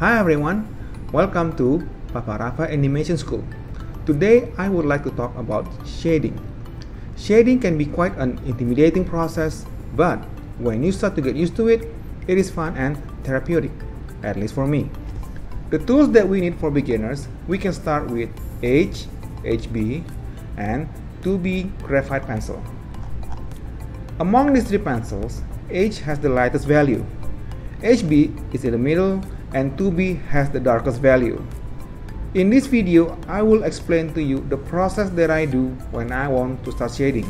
Hi everyone, welcome to PAPARAVA Animation School. Today I would like to talk about shading. Shading can be quite an intimidating process, but when you start to get used to it, it is fun and therapeutic, at least for me. The tools that we need for beginners, we can start with HB, and 2B graphite pencil. Among these three pencils, H has the lightest value, HB is in the middle, and 2B has the darkest value. In this video, I will explain to you the process that I do when I want to start shading.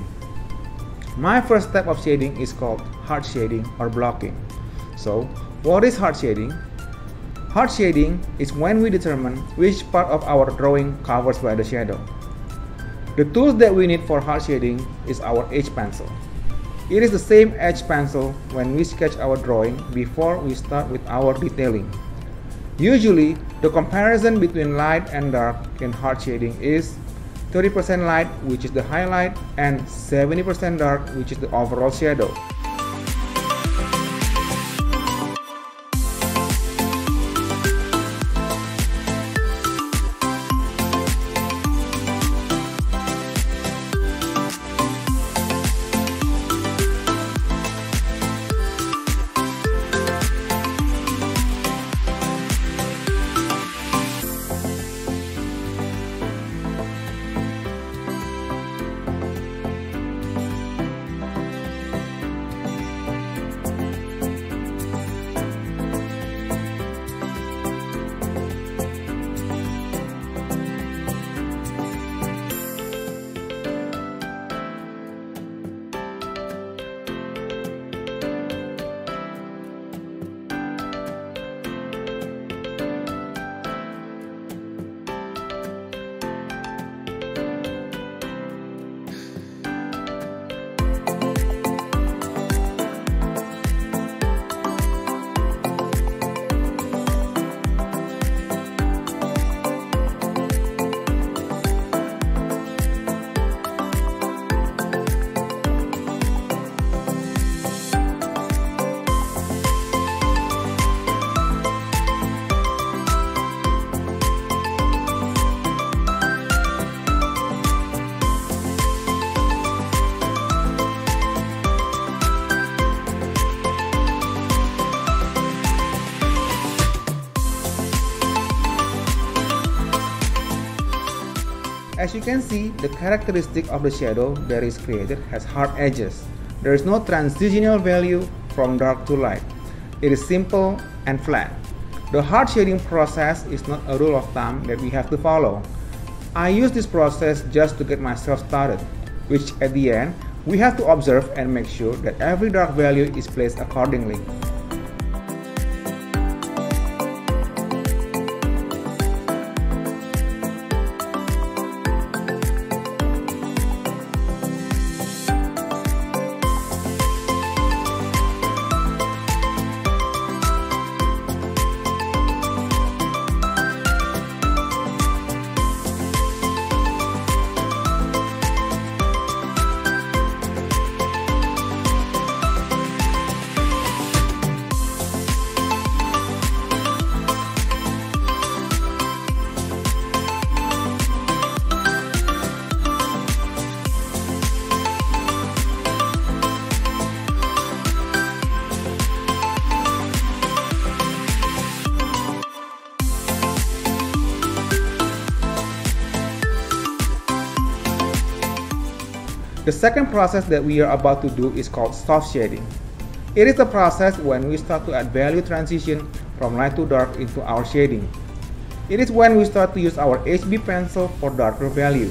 My first step of shading is called hard shading or blocking. So, what is hard shading? Hard shading is when we determine which part of our drawing covers by the shadow. The tools that we need for hard shading is our H pencil. It is the same H pencil when we sketch our drawing before we start with our detailing. Usually, the comparison between light and dark in hard shading is 30% light, which is the highlight, and 70% dark, which is the overall shadow. As you can see, the characteristic of the shadow that is created has hard edges. There is no transitional value from dark to light. It is simple and flat. The hard shading process is not a rule of thumb that we have to follow. I use this process just to get myself started, which at the end, we have to observe and make sure that every dark value is placed accordingly. The second process that we are about to do is called soft shading. It is the process when we start to add value transition from light to dark into our shading. It is when we start to use our HB pencil for darker value.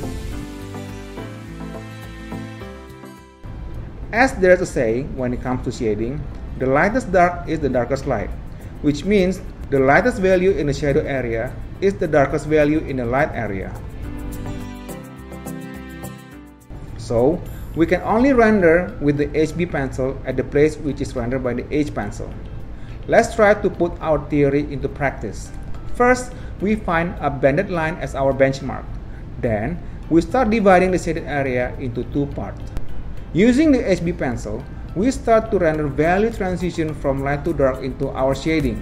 As there's a saying when it comes to shading, the lightest dark is the darkest light, which means the lightest value in the shadow area is the darkest value in the light area. So, we can only render with the HB pencil at the place which is rendered by the H pencil. Let's try to put our theory into practice. First, we find a banded line as our benchmark. Then, we start dividing the shaded area into two parts. Using the HB pencil, we start to render value transition from light to dark into our shading.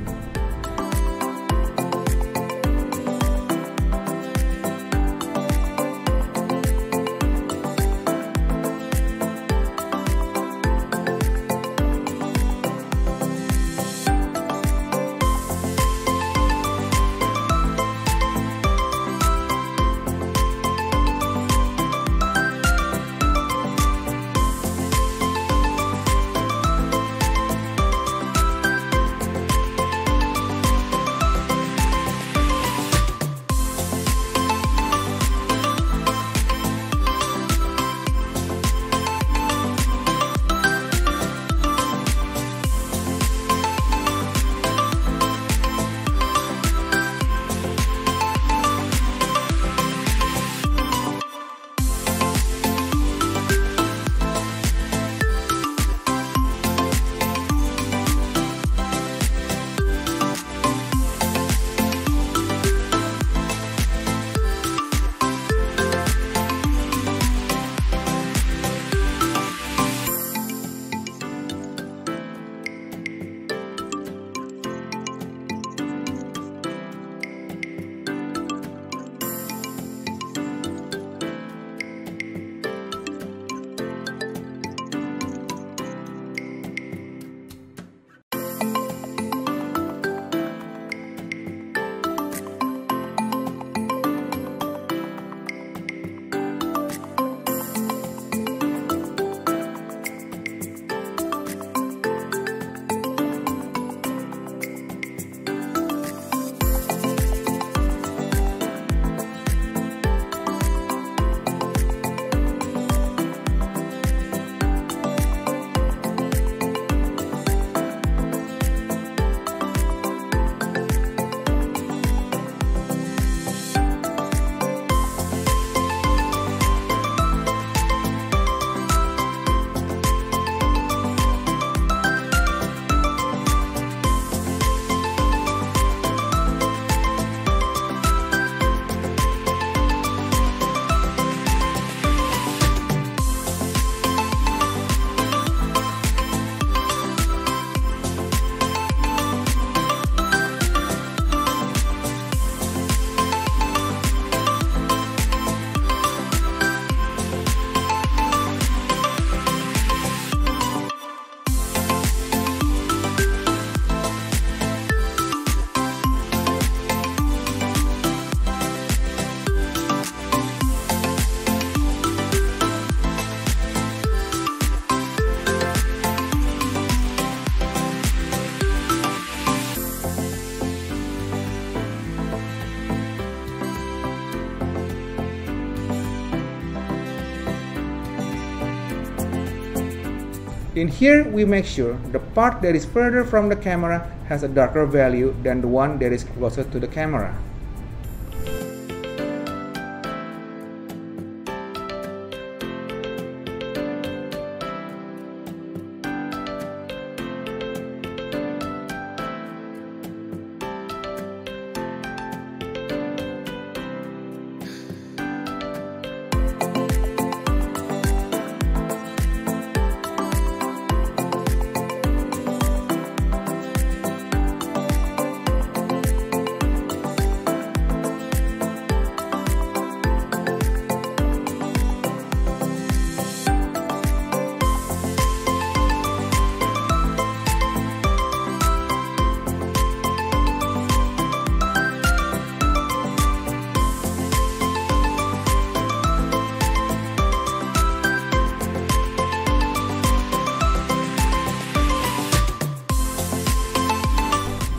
In here, we make sure the part that is further from the camera has a darker value than the one that is closer to the camera.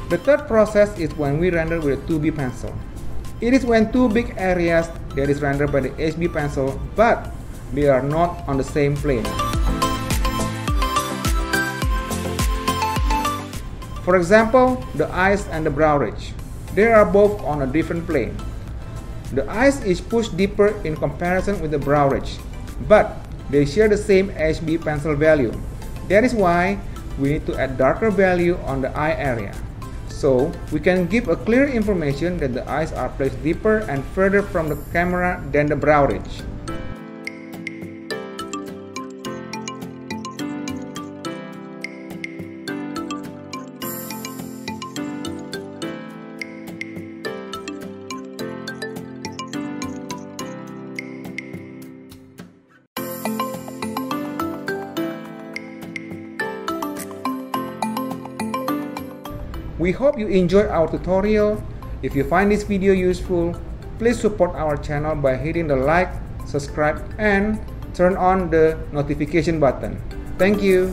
The third process is when we render with a 2B pencil. It is when two big areas that is rendered by the HB pencil, but they are not on the same plane. For example, the eyes and the brow ridge. They are both on a different plane. The eyes is pushed deeper in comparison with the brow ridge, but they share the same HB pencil value. That is why we need to add darker value on the eye area. So we can give a clear information that the eyes are placed deeper and further from the camera than the brow ridge. We hope you enjoyed our tutorial. If you find this video useful, please support our channel by hitting the like, subscribe, and turn on the notification button. Thank you.